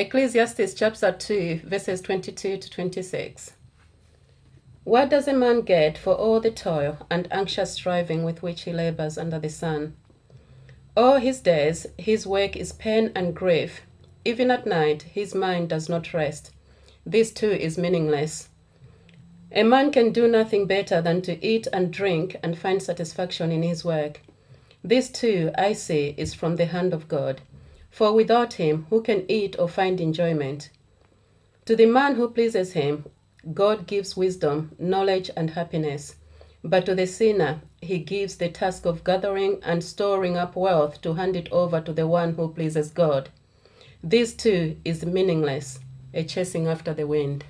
Ecclesiastes chapter 2, verses 22 to 26. What does a man get for all the toil and anxious striving with which he labors under the sun? All his days, his work is pain and grief. Even at night, his mind does not rest. This too is meaningless. A man can do nothing better than to eat and drink and find satisfaction in his work. This too, I say, is from the hand of God. For without him, who can eat or find enjoyment? To the man who pleases him, God gives wisdom, knowledge, and happiness. But to the sinner, he gives the task of gathering and storing up wealth to hand it over to the one who pleases God. This too is meaningless, a chasing after the wind.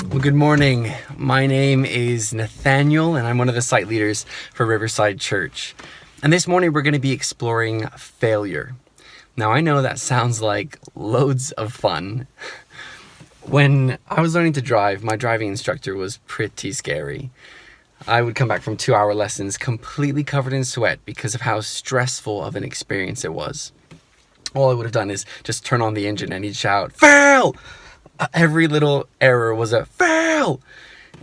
Well, good morning. My name is Nathaniel, and I'm one of the site leaders for Riverside Church. And this morning, we're going to be exploring failure. Now, I know that sounds like loads of fun. When I was learning to drive, my driving instructor was pretty scary. I would come back from 2-hour lessons completely covered in sweat because of how stressful of an experience it was. All I would have done is just turn on the engine and he'd shout, "Fail!" Every little error was a fail.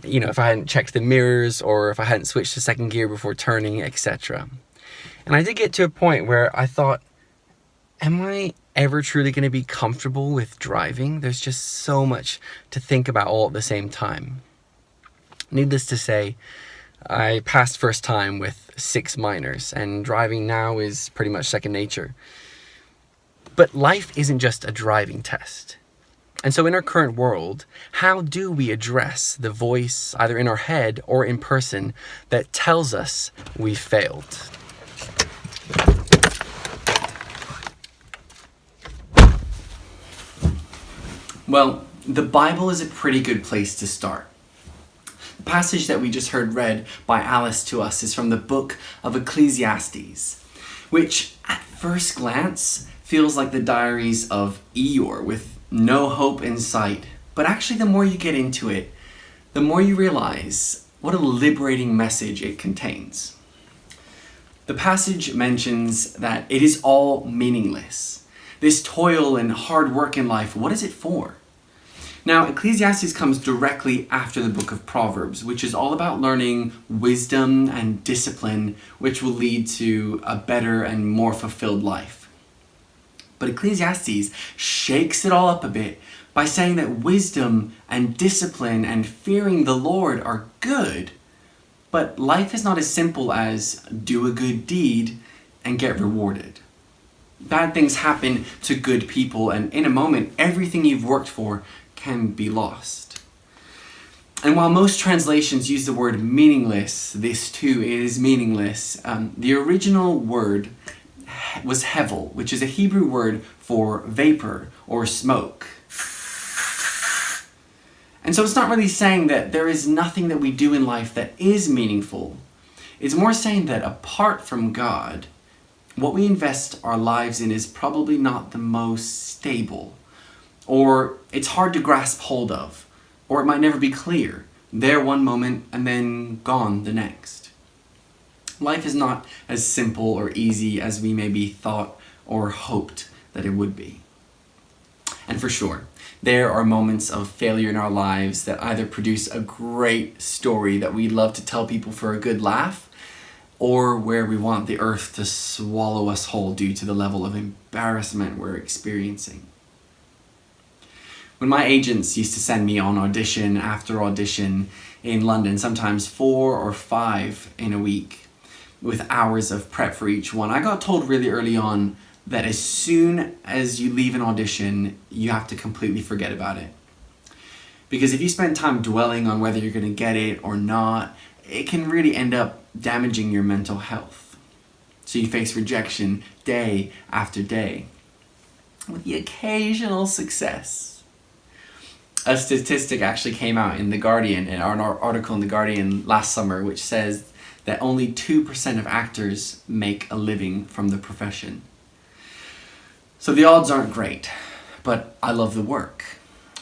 You know, if I hadn't checked the mirrors or if I hadn't switched to second gear before turning, etc. And I did get to a point where I thought, am I ever truly going to be comfortable with driving? There's just so much to think about all at the same time. Needless to say, I passed first time with 6 minors, and driving now is pretty much second nature. But life isn't just a driving test. And so in our current world, how do we address the voice, either in our head or in person, that tells us we failed? Well, the Bible is a pretty good place to start. The passage that we just heard read by Alice to us is from the book of Ecclesiastes, which at first glance feels like the diaries of Eeyore with no hope in sight. But actually, the more you get into it, the more you realize what a liberating message it contains. The passage mentions that it is all meaningless. This toil and hard work in life, what is it for? Now, Ecclesiastes comes directly after the book of Proverbs, which is all about learning wisdom and discipline, which will lead to a better and more fulfilled life. But Ecclesiastes shakes it all up a bit by saying that wisdom and discipline and fearing the Lord are good, but life is not as simple as do a good deed and get rewarded. Bad things happen to good people, and in a moment, everything you've worked for can be lost. And while most translations use the word meaningless, this too is meaningless. The original word was hevel, which is a Hebrew word for vapor or smoke. And so it's not really saying that there is nothing that we do in life that is meaningful. It's more saying that apart from God, what we invest our lives in is probably not the most stable, or it's hard to grasp hold of, or it might never be clear, there one moment and then gone the next. Life is not as simple or easy as we maybe thought or hoped that it would be. And for sure, there are moments of failure in our lives that either produce a great story that we love to tell people for a good laugh, or where we want the earth to swallow us whole due to the level of embarrassment we're experiencing. When my agents used to send me on audition after audition in London, sometimes 4 or 5 in a week, with hours of prep for each one, I got told really early on that as soon as you leave an audition, you have to completely forget about it. Because if you spend time dwelling on whether you're going to get it or not, it can really end up damaging your mental health. So you face rejection day after day, with the occasional success. A statistic actually came out in The Guardian, in an article in The Guardian last summer, which says that only 2% of actors make a living from the profession. So the odds aren't great, but I love the work.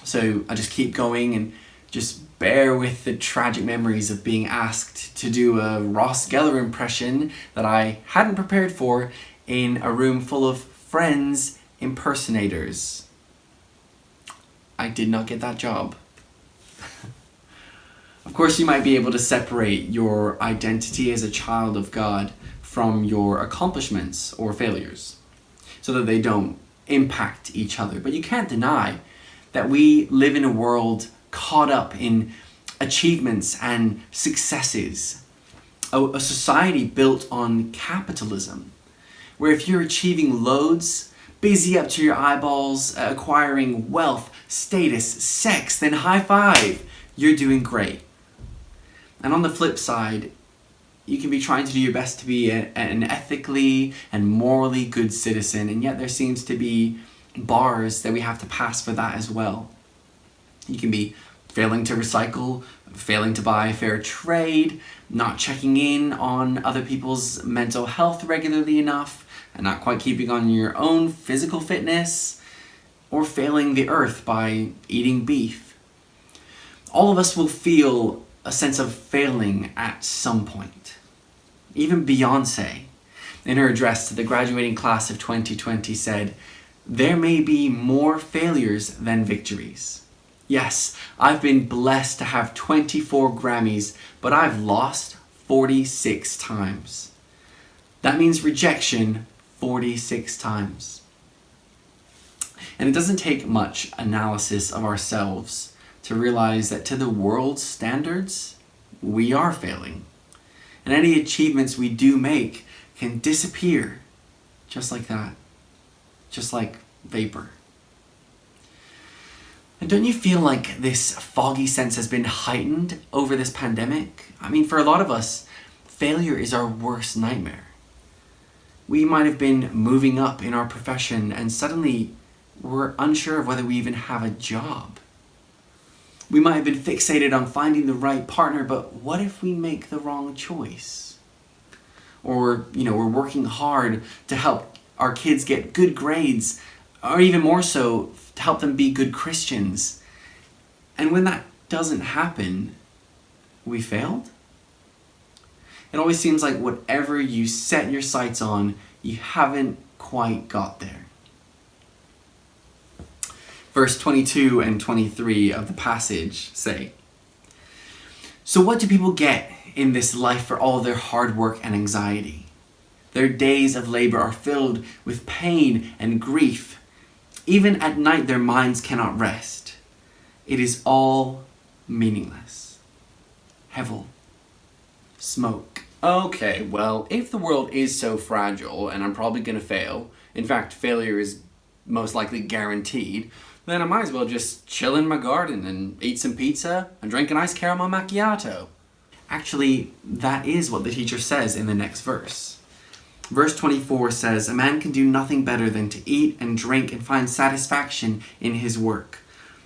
So I just keep going and just bear with the tragic memories of being asked to do a Ross Geller impression that I hadn't prepared for in a room full of Friends impersonators. I did not get that job. Of course, you might be able to separate your identity as a child of God from your accomplishments or failures so that they don't impact each other. But you can't deny that we live in a world caught up in achievements and successes. A society built on capitalism, where if you're achieving loads, busy up to your eyeballs, acquiring wealth, status, sex, then high five, you're doing great. And on the flip side, you can be trying to do your best to be an ethically and morally good citizen, and yet there seems to be bars that we have to pass for that as well. You can be failing to recycle, failing to buy fair trade, not checking in on other people's mental health regularly enough, and not quite keeping on your own physical fitness, or failing the earth by eating beef. All of us will feel a sense of failing at some point. Even Beyoncé, in her address to the graduating class of 2020, said, "There may be more failures than victories. Yes, I've been blessed to have 24 Grammys, but I've lost 46 times. That means rejection 46 times." And it doesn't take much analysis of ourselves to realize that to the world's standards, we are failing. And any achievements we do make can disappear just like that, just like vapor. And don't you feel like this foggy sense has been heightened over this pandemic? I mean, for a lot of us, failure is our worst nightmare. We might have been moving up in our profession and suddenly we're unsure of whether we even have a job. We might have been fixated on finding the right partner, but what if we make the wrong choice? Or, we're working hard to help our kids get good grades, or even more so, to help them be good Christians. And when that doesn't happen, we failed? It always seems like whatever you set your sights on, you haven't quite got there. Verse 22 and 23 of the passage say, "So what do people get in this life for all their hard work and anxiety? Their days of labor are filled with pain and grief. Even at night their minds cannot rest. It is all meaningless." Hevel. Smoke. Okay, well, if the world is so fragile and I'm probably going to fail, in fact, failure is most likely guaranteed, then I might as well just chill in my garden and eat some pizza and drink an iced caramel macchiato. Actually, that is what the teacher says in the next verse. Verse 24 says, "A man can do nothing better than to eat and drink and find satisfaction in his work.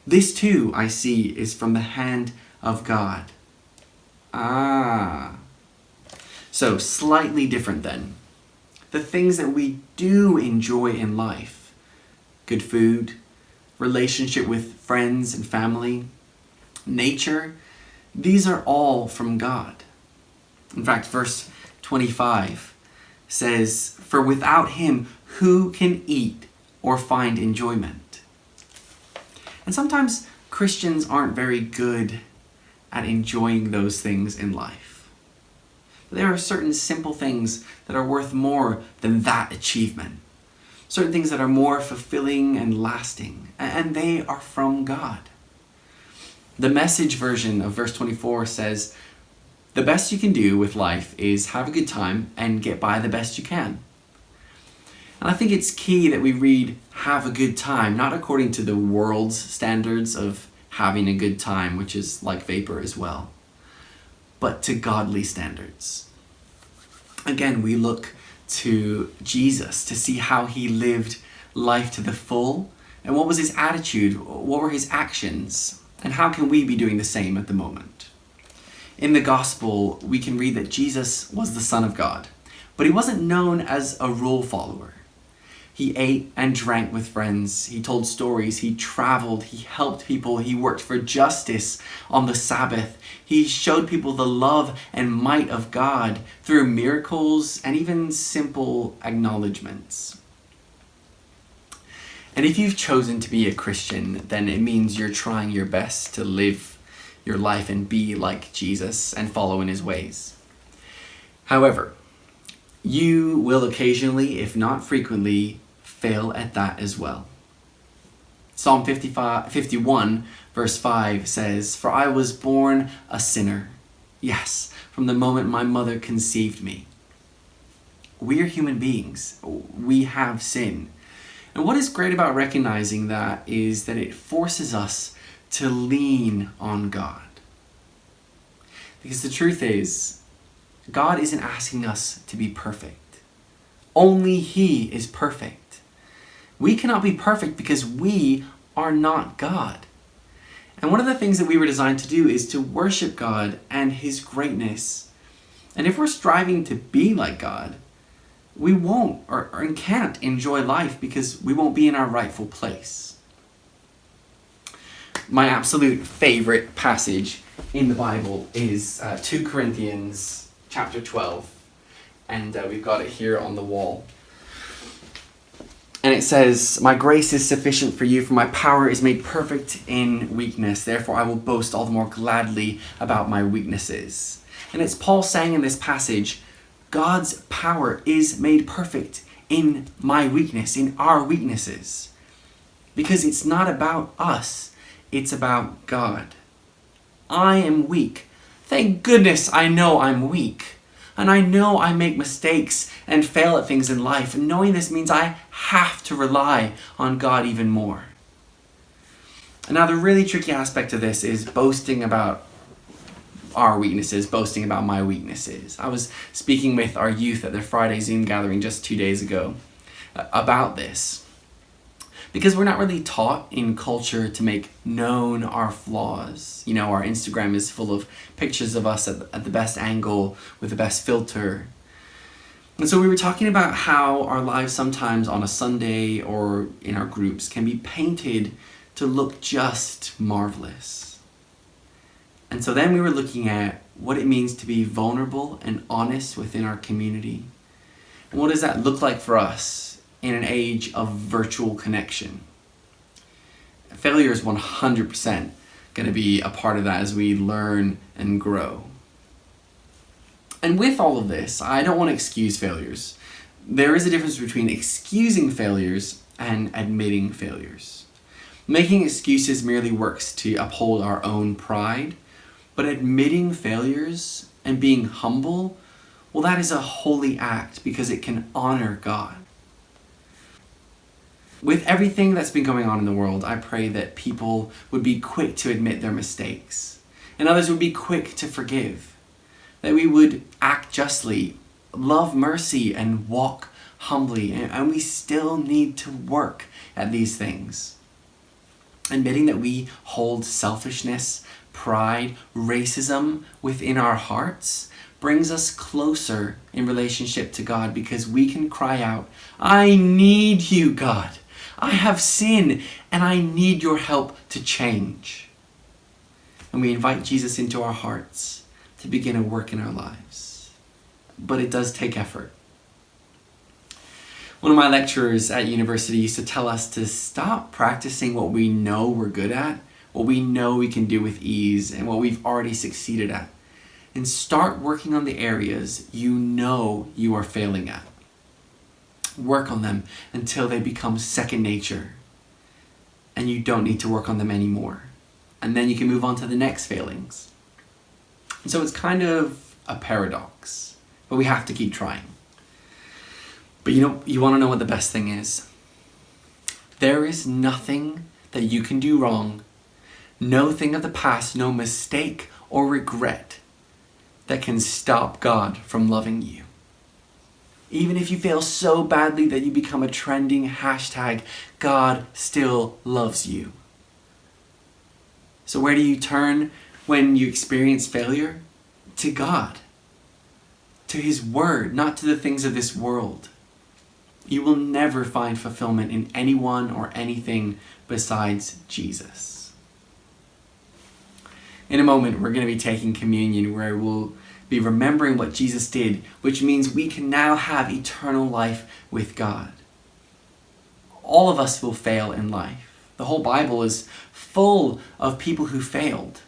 This too, I see, is from the hand of God." So slightly different then. The things that we do enjoy in life, good food, relationship with friends and family, nature, these are all from God. In fact, verse 25 says, "For without him, who can eat or find enjoyment?" And sometimes Christians aren't very good at enjoying those things in life. But there are certain simple things that are worth more than that achievement. Certain things that are more fulfilling and lasting, and they are from God. The Message version of verse 24 says, "The best you can do with life is have a good time and get by the best you can." And I think it's key that we read "have a good time," not according to the world's standards of having a good time, which is like vapor as well, but to godly standards. Again, we look to Jesus to see how he lived life to the full, and what was his attitude, what were his actions, and how can we be doing the same at the moment. In the gospel, we can read that Jesus was the Son of God, but he wasn't known as a rule follower. He ate and drank with friends. He told stories. He traveled. He helped people. He worked for justice on the Sabbath. He showed people the love and might of God through miracles and even simple acknowledgments. And if you've chosen to be a Christian, then it means you're trying your best to live your life and be like Jesus and follow in his ways. However, you will occasionally, if not frequently, fail at that as well. Psalm 51 verse 5 says, "For I was born a sinner. Yes, from the moment my mother conceived me." We are human beings. We have sin. And what is great about recognizing that is that it forces us to lean on God. Because the truth is, God isn't asking us to be perfect. Only He is perfect. We cannot be perfect because we are not God. And one of the things that we were designed to do is to worship God and His greatness. And if we're striving to be like God, we won't or can't enjoy life because we won't be in our rightful place. My absolute favorite passage in the Bible is 2 Corinthians chapter 12. And we've got it here on the wall. And it says, "My grace is sufficient for you, for my power is made perfect in weakness. Therefore I will boast all the more gladly about my weaknesses." And it's Paul saying in this passage, God's power is made perfect in my weakness, in our weaknesses. Because it's not about us, it's about God. I am weak. Thank goodness I know I'm weak. And I know I make mistakes and fail at things in life. And knowing this means I have to rely on God even more. And now the really tricky aspect of this is boasting about our weaknesses, boasting about my weaknesses. I was speaking with our youth at their Friday Zoom gathering just 2 days ago about this. Because we're not really taught in culture to make known our flaws. You know, our Instagram is full of pictures of us at the best angle with the best filter. And so we were talking about how our lives sometimes on a Sunday or in our groups can be painted to look just marvelous. And so then we were looking at what it means to be vulnerable and honest within our community. And what does that look like for us in an age of virtual connection? Failure is 100% going to be a part of that as we learn and grow. And with all of this, I don't want to excuse failures. There is a difference between excusing failures and admitting failures. Making excuses merely works to uphold our own pride. But admitting failures and being humble, well, that is a holy act because it can honor God. With everything that's been going on in the world, I pray that people would be quick to admit their mistakes, and others would be quick to forgive. That we would act justly, love mercy, and walk humbly. And we still need to work at these things. Admitting that we hold selfishness, pride, racism within our hearts brings us closer in relationship to God because we can cry out, "I need you, God. I have sinned and I need your help to change." And we invite Jesus into our hearts to begin a work in our lives. But it does take effort. One of my lecturers at university used to tell us to stop practicing what we know we're good at, what we know we can do with ease, and what we've already succeeded at, and start working on the areas you know you are failing at. Work on them until they become second nature, and you don't need to work on them anymore. And then you can move on to the next failings. And so it's kind of a paradox, but we have to keep trying. But you want to know what the best thing is? There is nothing that you can do wrong, no thing of the past, no mistake or regret that can stop God from loving you. Even if you fail so badly that you become a trending hashtag, God still loves you. So where do you turn when you experience failure? To God, to His Word, not to the things of this world. You will never find fulfillment in anyone or anything besides Jesus. In a moment, we're going to be taking communion, where we'll be remembering what Jesus did, which means we can now have eternal life with God. All of us will fail in life. The whole Bible is full of people who failed.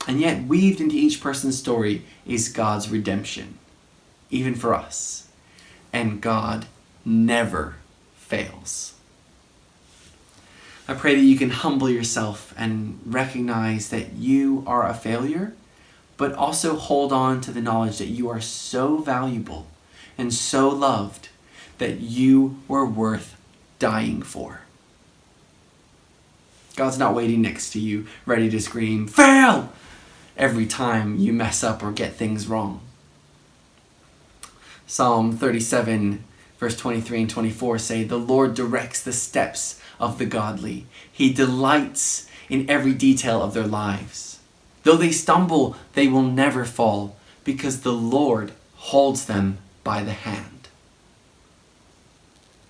And yet, weaved into each person's story is God's redemption, even for us. And God never fails. I pray that you can humble yourself and recognize that you are a failure, but also hold on to the knowledge that you are so valuable and so loved that you were worth dying for. God's not waiting next to you, ready to scream, "Fail!" every time you mess up or get things wrong. Psalm 37, verse 23 and 24 say, "The Lord directs the steps of the godly. He delights in every detail of their lives. Though they stumble, they will never fall, because the Lord holds them by the hand."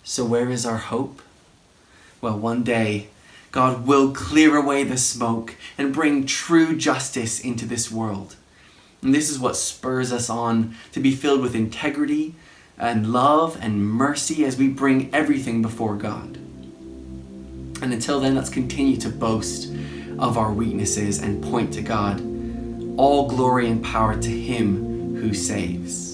So where is our hope? Well, one day, God will clear away the smoke and bring true justice into this world. And this is what spurs us on to be filled with integrity and love and mercy as we bring everything before God. And until then, let's continue to boast of our weaknesses and point to God. All glory and power to Him who saves.